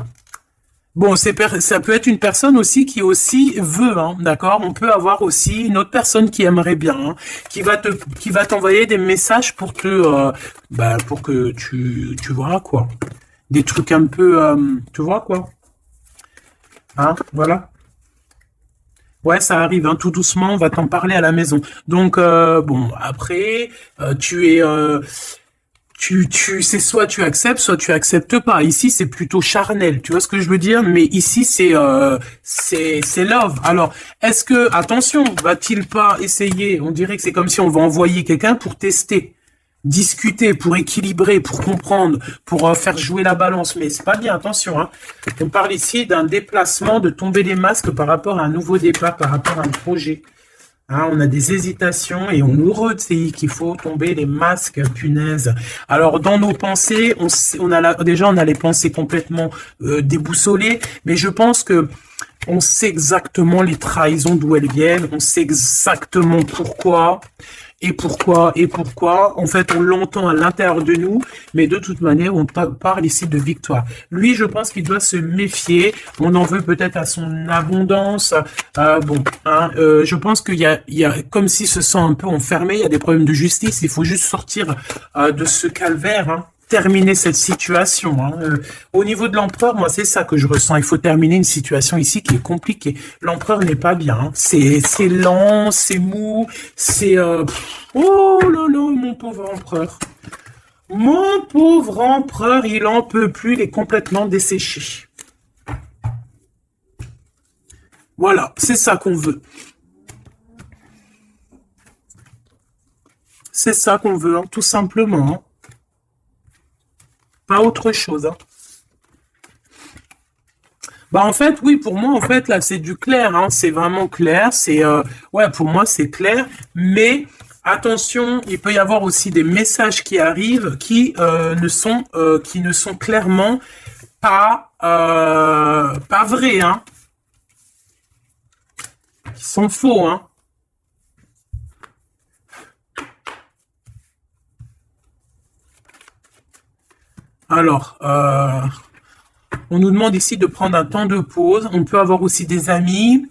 Bon, ça peut être une personne aussi qui aussi veut, hein, d'accord? On peut avoir aussi une autre personne qui aimerait bien, hein, qui va t'envoyer des messages pour pour que tu vois quoi, des trucs un peu, tu vois quoi, hein, voilà. Ouais, ça arrive, hein, tout doucement, on va t'en parler à la maison. Donc bon, après, c'est soit tu acceptes, soit tu acceptes pas. Ici, c'est plutôt charnel. Tu vois ce que je veux dire? Mais ici, c'est love. Alors, est-ce que, attention, va-t-il pas essayer? On dirait que c'est comme si on va envoyer quelqu'un pour tester, discuter, pour équilibrer, pour comprendre, pour faire jouer la balance. Mais c'est pas bien, attention, hein. On parle ici d'un déplacement, de tomber les masques par rapport à un nouveau départ, par rapport à un projet. Hein, on a des hésitations et on nous redit qu'il faut tomber les masques, punaise. Alors, dans nos pensées, on a les pensées complètement déboussolées, mais je pense que on sait exactement les trahisons d'où elles viennent, on sait exactement pourquoi. En fait, on l'entend à l'intérieur de nous, mais de toute manière, on parle ici de victoire. Lui, je pense qu'il doit se méfier. On en veut peut-être à son abondance. Je pense qu'il y a comme s'il se sent un peu enfermé. Il y a des problèmes de justice. Il faut juste sortir de ce calvaire, hein. Terminer cette situation, hein. Au niveau de l'empereur, moi, c'est ça que je ressens. Il faut terminer une situation ici qui est compliquée. L'empereur n'est pas bien, hein. C'est lent, c'est mou, c'est... Oh là là, mon pauvre empereur. Mon pauvre empereur, il en peut plus, il est complètement desséché. Voilà, c'est ça qu'on veut. C'est ça qu'on veut, hein, tout simplement, hein. Pas autre chose, hein. Bah en fait, oui, pour moi, en fait, là, c'est du clair, hein. C'est vraiment clair. Ouais, pour moi, c'est clair. Mais attention, il peut y avoir aussi des messages qui arrivent qui ne sont clairement pas vrais, hein. Qui sont faux, hein. Alors, on nous demande ici de prendre un temps de pause. On peut avoir aussi des amis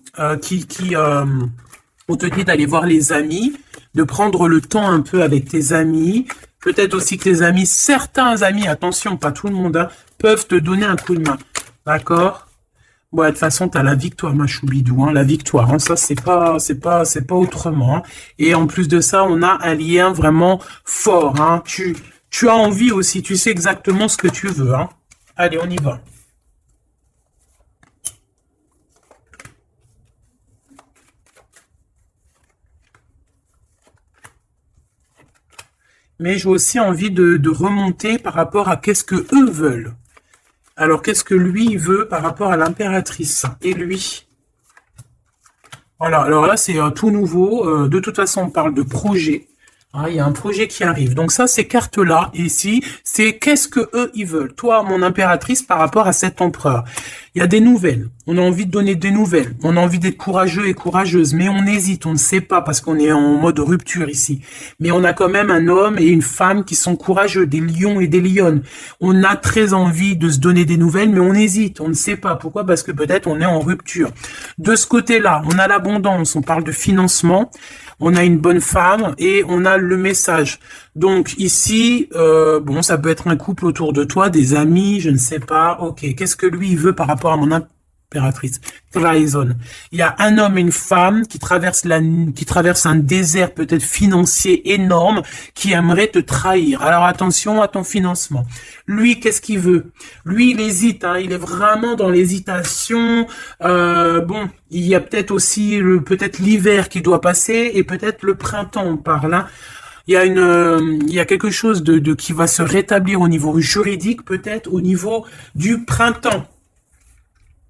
on te dit d'aller voir les amis, de prendre le temps un peu avec tes amis. Peut-être aussi que tes amis, certains amis, attention, pas tout le monde, hein, peuvent te donner un coup de main. D'accord? Bon, de toute façon, tu as la victoire, ma choubidou, hein, la victoire. Hein, ça, c'est pas autrement, hein. Et en plus de ça, on a un lien vraiment fort, hein. Tu as envie aussi, tu sais exactement ce que tu veux, hein. Allez, on y va. Mais j'ai aussi envie de remonter par rapport à qu'est-ce que eux veulent. Alors, qu'est-ce que lui veut par rapport à l'impératrice? Et lui? Voilà, alors là, c'est tout nouveau. De toute façon, on parle de projet. Ah, il y a un projet qui arrive. Donc ça, ces cartes-là, ici, c'est qu'est-ce que eux, ils veulent. Toi, mon impératrice, par rapport à cet empereur. Il y a des nouvelles. On a envie de donner des nouvelles. On a envie d'être courageux et courageuse. Mais on hésite, on ne sait pas parce qu'on est en mode rupture ici. Mais on a quand même un homme et une femme qui sont courageux, des lions et des lionnes. On a très envie de se donner des nouvelles, mais on hésite, on ne sait pas. Pourquoi? Parce que peut-être on est en rupture. De ce côté-là, on a l'abondance, on parle de financement. On a une bonne femme et on a le message. Donc ici, bon, ça peut être un couple autour de toi, des amis, je ne sais pas. Ok, qu'est-ce que lui il veut par rapport à mon impératrice? Trahison. Il y a un homme et une femme qui traversent un désert peut-être financier énorme, qui aimerait te trahir. Alors attention à ton financement. Lui, qu'est-ce qu'il veut? Lui, il hésite, hein, il est vraiment dans l'hésitation. Bon, il y a peut-être aussi peut-être l'hiver qui doit passer et peut-être le printemps par là. Il y a quelque chose de qui va se rétablir au niveau juridique, peut-être au niveau du printemps.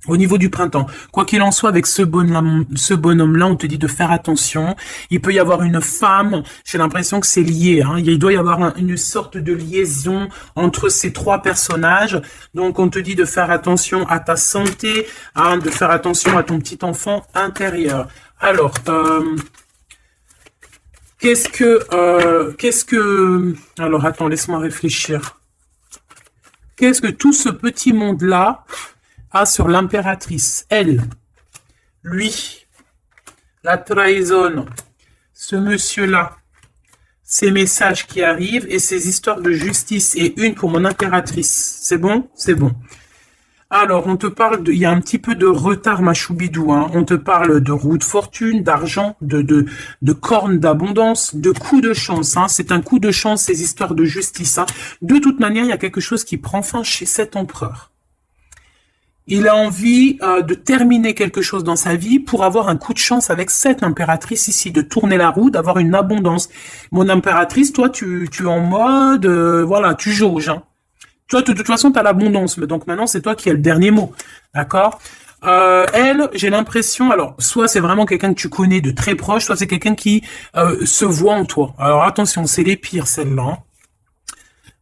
Au niveau du printemps. Quoi qu'il en soit, avec ce bonhomme-là, on te dit de faire attention. Il peut y avoir une femme, j'ai l'impression que c'est lié, hein. Il doit y avoir une sorte de liaison entre ces trois personnages. Donc, on te dit de faire attention à ta santé, hein, de faire attention à ton petit enfant intérieur. Alors, alors attends, laisse-moi réfléchir. Qu'est-ce que tout ce petit monde-là a sur l'impératrice? Elle, lui, la trahison, ce monsieur-là, ces messages qui arrivent et ces histoires de justice et une pour mon impératrice. C'est bon? C'est bon. Alors, on te parle il y a un petit peu de retard, ma choubidou, hein. On te parle de roue de fortune, d'argent, de cornes d'abondance, de coups de chance, hein. C'est un coup de chance, ces histoires de justice, hein. De toute manière, il y a quelque chose qui prend fin chez cet empereur. Il a envie de terminer quelque chose dans sa vie pour avoir un coup de chance avec cette impératrice ici, de tourner la roue, d'avoir une abondance. Mon impératrice, toi, tu es en mode, voilà, tu jauges, hein. Toi, de toute façon, tu as l'abondance, mais donc maintenant, c'est toi qui as le dernier mot, d'accord? Elle, j'ai l'impression, alors, soit c'est vraiment quelqu'un que tu connais de très proche, soit c'est quelqu'un qui se voit en toi. Alors attention, c'est les pires, celles-là, hein.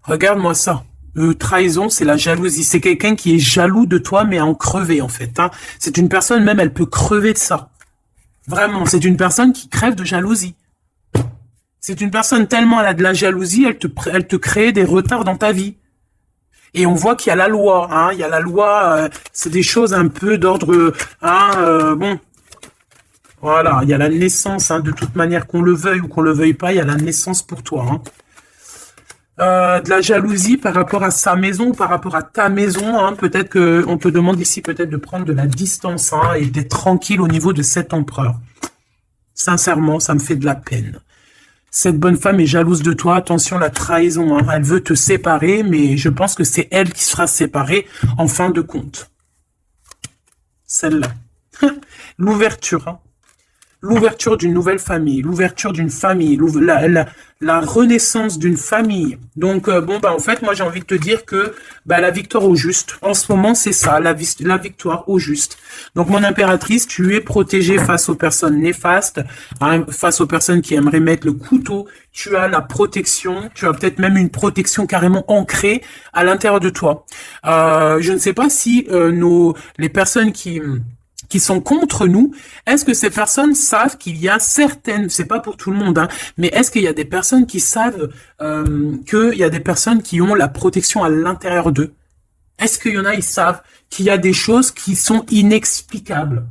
Regarde-moi ça. Trahison, c'est la jalousie. C'est quelqu'un qui est jaloux de toi, mais à en crever, en fait, hein. C'est une personne, même, elle peut crever de ça. Vraiment, c'est une personne qui crève de jalousie. C'est une personne tellement elle a de la jalousie, elle te crée des retards dans ta vie. Et on voit qu'il y a la loi, hein. Il y a la loi, c'est des choses un peu d'ordre, hein, bon. Voilà, il y a la naissance, hein, de toute manière, qu'on le veuille ou qu'on le veuille pas, il y a la naissance pour toi, hein. De la jalousie par rapport à sa maison ou par rapport à ta maison, hein. Peut-être que on te demande ici peut-être de prendre de la distance, hein, et d'être tranquille au niveau de cet empereur. Sincèrement, ça me fait de la peine. Cette bonne femme est jalouse de toi. Attention, la trahison, hein. Elle veut te séparer, mais je pense que c'est elle qui sera séparée en fin de compte. Celle-là. L'ouverture, hein. L'ouverture d'une nouvelle famille, l'ouverture d'une famille, la renaissance d'une famille. Donc, bon, bah, en fait, moi, j'ai envie de te dire que bah, la victoire au juste, en ce moment, c'est ça, la victoire au juste. Donc, mon impératrice, tu es protégée face aux personnes néfastes, hein, face aux personnes qui aimeraient mettre le couteau. Tu as la protection, tu as peut-être même une protection carrément ancrée à l'intérieur de toi. Je ne sais pas si les personnes qui sont contre nous, est-ce que ces personnes savent qu'il y a certaines, c'est pas pour tout le monde, hein, mais est-ce qu'il y a des personnes qui savent qu'il y a des personnes qui ont la protection à l'intérieur d'eux? Est-ce qu'il y en a, ils savent qu'il y a des choses qui sont inexplicables?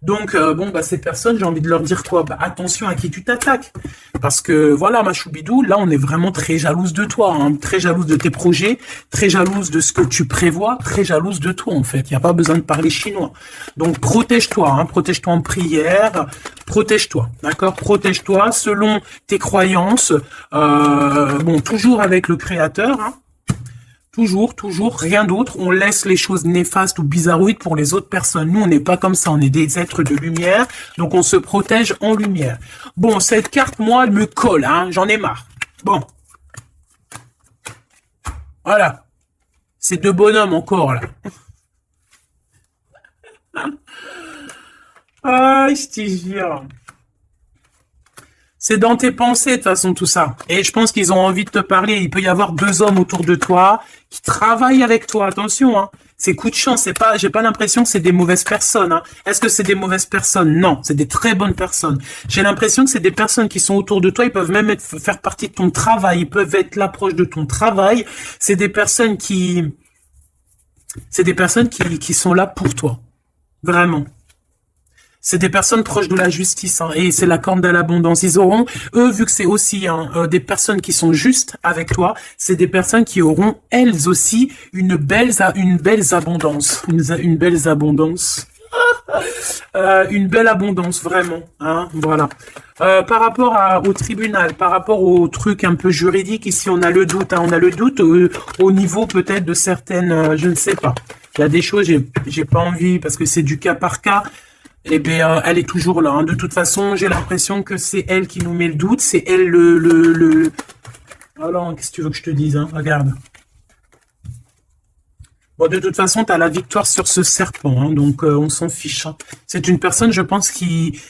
Donc, bon, bah, ces personnes, j'ai envie de leur dire quoi? Bah, attention à qui tu t'attaques. Parce que, voilà, ma choubidou, là, on est vraiment très jalouse de toi, hein, très jalouse de tes projets, très jalouse de ce que tu prévois, très jalouse de toi, en fait. Il n'y a pas besoin de parler chinois. Donc, protège-toi, hein, protège-toi en prière, protège-toi, d'accord? Protège-toi selon tes croyances, bon, toujours avec le Créateur, hein. Toujours, rien d'autre. On laisse les choses néfastes ou bizarroïdes pour les autres personnes. Nous, on n'est pas comme ça. On est des êtres de lumière. Donc, on se protège en lumière. Bon, cette carte, moi, elle me colle, hein. J'en ai marre. Bon. Voilà. Ces deux bonhommes encore, là. Ah, je te jure. C'est dans tes pensées, de toute façon, tout ça. Et je pense qu'ils ont envie de te parler. Il peut y avoir 2 hommes autour de toi qui travaillent avec toi. Attention, hein. C'est coup de chance. C'est pas, j'ai pas l'impression que c'est des mauvaises personnes, hein. Est-ce que c'est des mauvaises personnes? Non. C'est des très bonnes personnes. J'ai l'impression que c'est des personnes qui sont autour de toi. Ils peuvent même faire partie de ton travail. Ils peuvent être là proche de ton travail. C'est des personnes qui sont là pour toi. Vraiment. C'est des personnes proches de la justice, hein, et c'est la corne de l'abondance. Ils auront, eux, vu que c'est aussi des personnes qui sont justes avec toi, c'est des personnes qui auront elles aussi une belle abondance, une belle abondance, une belle abondance vraiment, hein, voilà. Par rapport au tribunal, par rapport au truc un peu juridique, ici on a le doute, hein, on a le doute au niveau peut-être de certaines, je ne sais pas. Il y a des choses, j'ai pas envie parce que c'est du cas par cas. Eh bien, elle est toujours là, hein. De toute façon, j'ai l'impression que c'est elle qui nous met le doute. C'est elle le... Alors, qu'est-ce que tu veux que je te dise, hein? Regarde. Bon, de toute façon, tu as la victoire sur ce serpent, hein, donc on s'en fiche, hein. C'est une personne, je pense, qui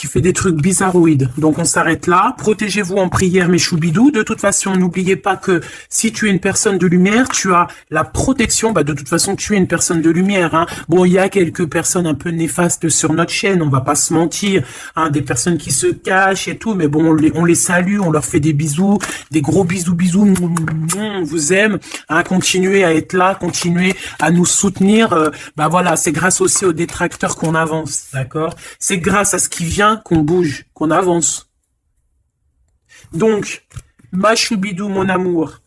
fait des trucs bizarroïdes. Donc on s'arrête là. Protégez-vous en prière, mes choubidous. De toute façon, n'oubliez pas que si tu es une personne de lumière, tu as la protection. Bah, de toute façon, tu es une personne de lumière, hein. Bon, il y a quelques personnes un peu néfastes sur notre chaîne, on va pas se mentir, hein, des personnes qui se cachent et tout, mais bon, on les salue, on leur fait des bisous, des gros bisous, on vous aime, hein, continuez à être là, continuez à nous soutenir. Bah voilà, c'est grâce aussi aux détracteurs qu'on avance, d'accord? C'est grâce à ce qui vient qu'on bouge, qu'on avance. Donc, ma choubidou, mon amour,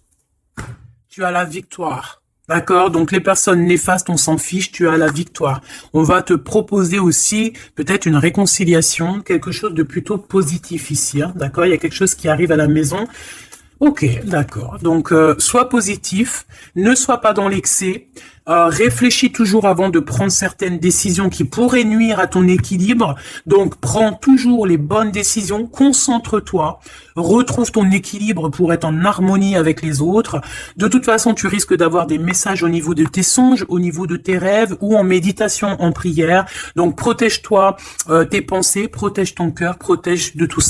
tu as la victoire. D'accord? Donc, les personnes néfastes, on s'en fiche, tu as la victoire. On va te proposer aussi peut-être une réconciliation, quelque chose de plutôt positif ici. Hein, d'accord? Il y a quelque chose qui arrive à la maison. Ok, d'accord. Donc, sois positif, ne sois pas dans l'excès, réfléchis toujours avant de prendre certaines décisions qui pourraient nuire à ton équilibre. Donc, prends toujours les bonnes décisions, concentre-toi, retrouve ton équilibre pour être en harmonie avec les autres. De toute façon, tu risques d'avoir des messages au niveau de tes songes, au niveau de tes rêves ou en méditation, en prière. Donc, protège-toi, tes pensées, protège ton cœur, protège de tout ça.